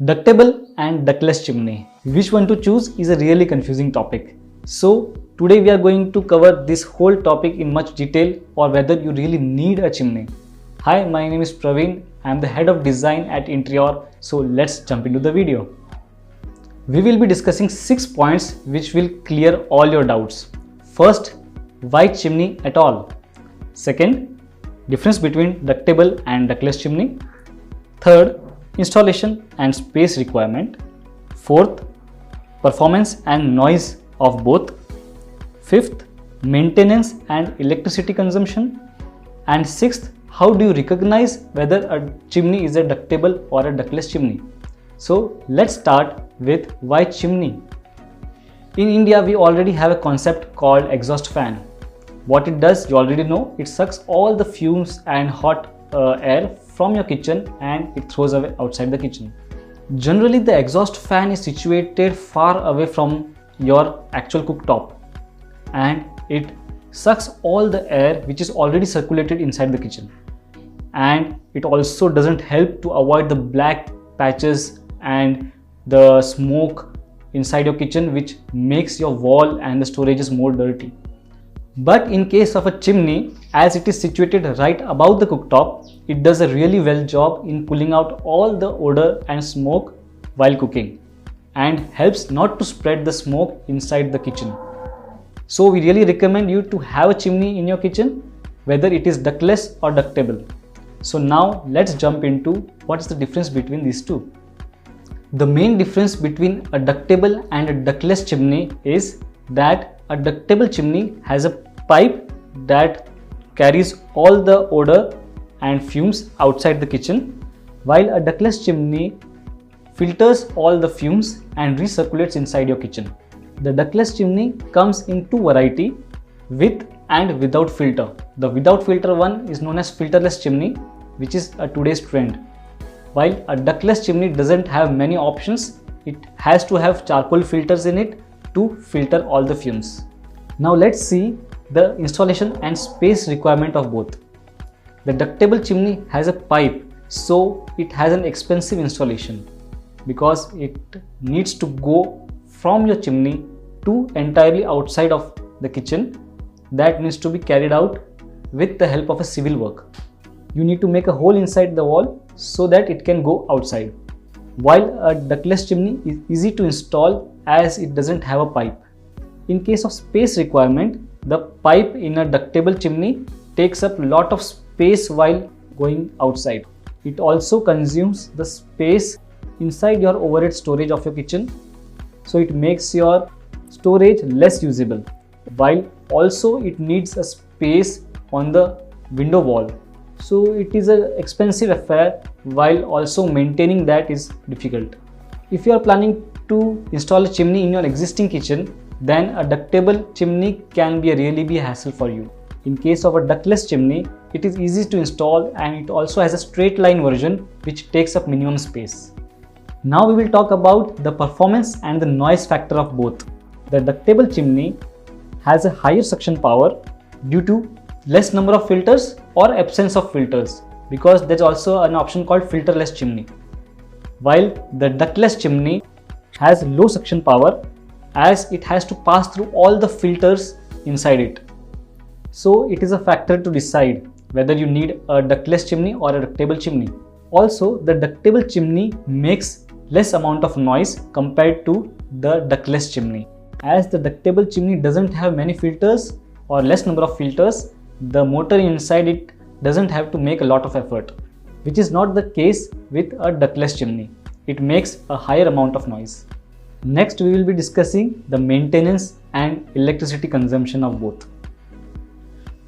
Ductable and ductless chimney. Which one to choose is a really confusing topic. So today we are going to cover this whole topic in much detail, or whether you really need a chimney. Hi, my name is Praveen. I am the head of design at Intrior. So let's jump into the video. We will be discussing 6 points which will clear all your doubts. First, why chimney at all? Second, difference between ductable and ductless chimney. Third, installation and space requirement. Fourth, performance and noise of both. Fifth, maintenance and electricity consumption. And sixth, how do you recognize whether a chimney is a ductable or a ductless chimney? So let's start with why chimney. In India, we already have a concept called exhaust fan. What it does, you already know, it sucks all the fumes and hot air from your kitchen and it throws away outside the kitchen. Generally, the exhaust fan is situated far away from your actual cooktop and it sucks all the air which is already circulated inside the kitchen. And it also doesn't help to avoid the black patches and the smoke inside your kitchen, which makes your wall and the storages more dirty. But in case of a chimney, as it is situated right above the cooktop, it does a really well job in pulling out all the odor and smoke while cooking and helps not to spread the smoke inside the kitchen. So we really recommend you to have a chimney in your kitchen, whether it is ductless or ductable. So now let's jump into what is the difference between these two. The main difference between a ductable and a ductless chimney is that a ductable chimney has a pipe that carries all the odor and fumes outside the kitchen, while a ductless chimney filters all the fumes and recirculates inside your kitchen. The ductless chimney comes in two varieties, with and without filter. The without filter one is known as filterless chimney, which is a today's trend. While a ductless chimney doesn't have many options, it has to have charcoal filters in it to filter all the fumes. Now let's see the installation and space requirement of both. The ductable chimney has a pipe, so it has an expensive installation because it needs to go from your chimney to entirely outside of the kitchen. That needs to be carried out with the help of a civil work. You need to make a hole inside the wall so that it can go outside. While a ductless chimney is easy to install as it doesn't have a pipe. In case of space requirement, the pipe in a ductable chimney takes up a lot of space while going outside. It also consumes the space inside your overhead storage of your kitchen, so it makes your storage less usable, while also it needs a space on the window wall. So it is an expensive affair, while also maintaining that is difficult. If you are planning to install a chimney in your existing kitchen, then a ductable chimney can be a hassle for you. In case of a ductless chimney, it is easy to install and it also has a straight line version which takes up minimum space. Now we will talk about the performance and the noise factor of both. The ductable chimney has a higher suction power due to less number of filters or absence of filters, because there is also an option called filterless chimney. While the ductless chimney has low suction power as it has to pass through all the filters inside it. So it is a factor to decide whether you need a ductless chimney or a ductable chimney. Also, the ductable chimney makes less amount of noise compared to the ductless chimney. As the ductable chimney doesn't have many filters or less number of filters, the motor inside it doesn't have to make a lot of effort, which is not the case with a ductless chimney. It makes a higher amount of noise. Next, we will be discussing the maintenance and electricity consumption of both.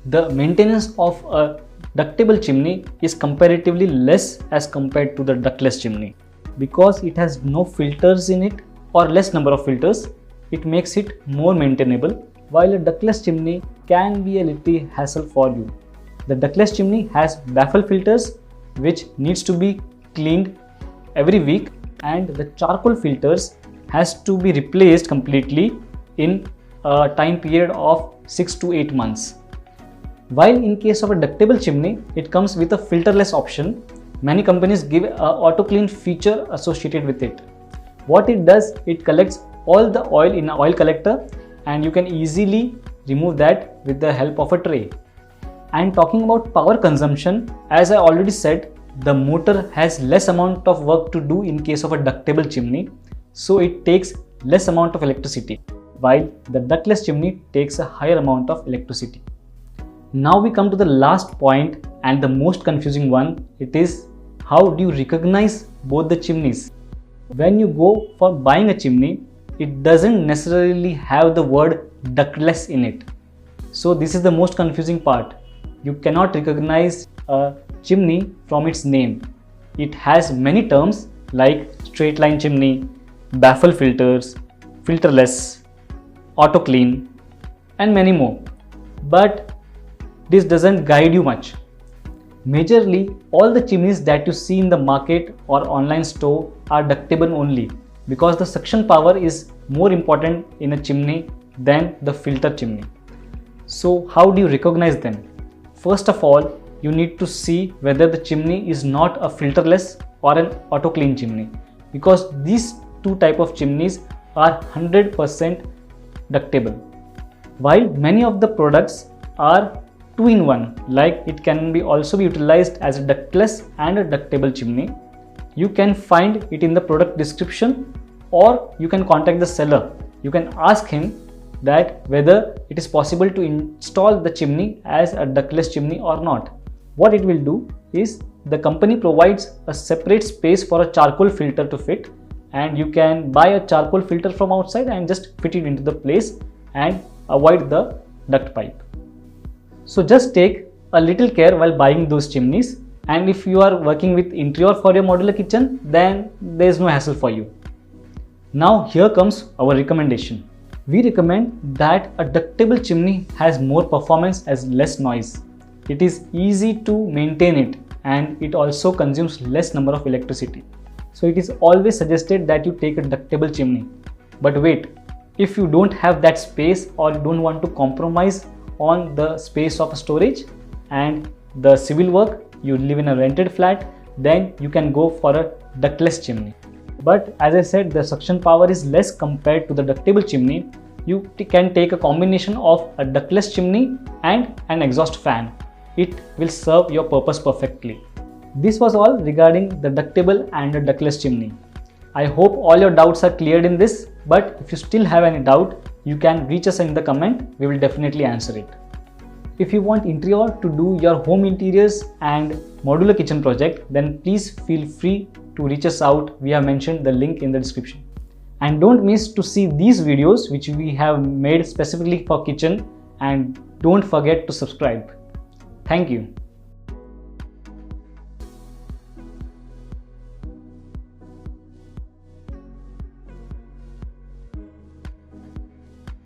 The maintenance of a ductable chimney is comparatively less as compared to the ductless chimney. Because it has no filters in it or less number of filters, it makes it more maintainable, while a ductless chimney can be a little hassle for you. The ductless chimney has baffle filters which needs to be cleaned every week, and the charcoal filters has to be replaced completely in a time period of 6 to 8 months. While in case of a ductable chimney, it comes with a filterless option Many companies give a auto clean feature associated with it. What it does, it collects all the oil in an oil collector and you can easily remove that with the help of a tray. And talking about power consumption, as I already said, the motor has less amount of work to do in case of a ductable chimney, so it takes less amount of electricity, while the ductless chimney takes a higher amount of electricity. Now we come to the last point and the most confusing one. It is, how do you recognize both the chimneys? When you go for buying a chimney, it doesn't necessarily have the word ductless in it. So this is the most confusing part. You cannot recognize a chimney from its name. It has many terms like straight line chimney, baffle filters, filterless, auto clean, and many more. But this doesn't guide you much. Majorly, all the chimneys that you see in the market or online store are ductable only, because the suction power is more important in a chimney than the filter chimney. So how do you recognize them? First of all, you need to see whether the chimney is not a filterless or an auto clean chimney, because these two type of chimneys are 100% ductable. While many of the products are two-in-one, like it can be also be utilized as a ductless and a ductable chimney. You can find it in the product description, or you can contact the seller. You can ask him that whether it is possible to install the chimney as a ductless chimney or not. What it will do is, the company provides a separate space for a charcoal filter to fit, and you can buy a charcoal filter from outside and just fit it into the place and avoid the duct pipe. So just take a little care while buying those chimneys, and if you are working with Intrior for your modular kitchen, then there is no hassle for you. Now here comes our recommendation. We recommend that a ductable chimney has more performance as less noise. It is easy to maintain it and it also consumes less number of electricity. So it is always suggested that you take a ductable chimney. But wait, if you don't have that space or you don't want to compromise on the space of storage and the civil work, you live in a rented flat, then you can go for a ductless chimney. But as I said, the suction power is less compared to the ductable chimney. You can take a combination of a ductless chimney and an exhaust fan. It will serve your purpose perfectly. This was all regarding the ductable and the ductless chimney. I hope all your doubts are cleared in this, but if you still have any doubt, you can reach us in the comment. We will definitely answer it. If you want Intrior to do your home interiors and modular kitchen project, then please feel free to reach us out. We have mentioned the link in the description. And don't miss to see these videos which we have made specifically for kitchen, and don't forget to subscribe. Thank you.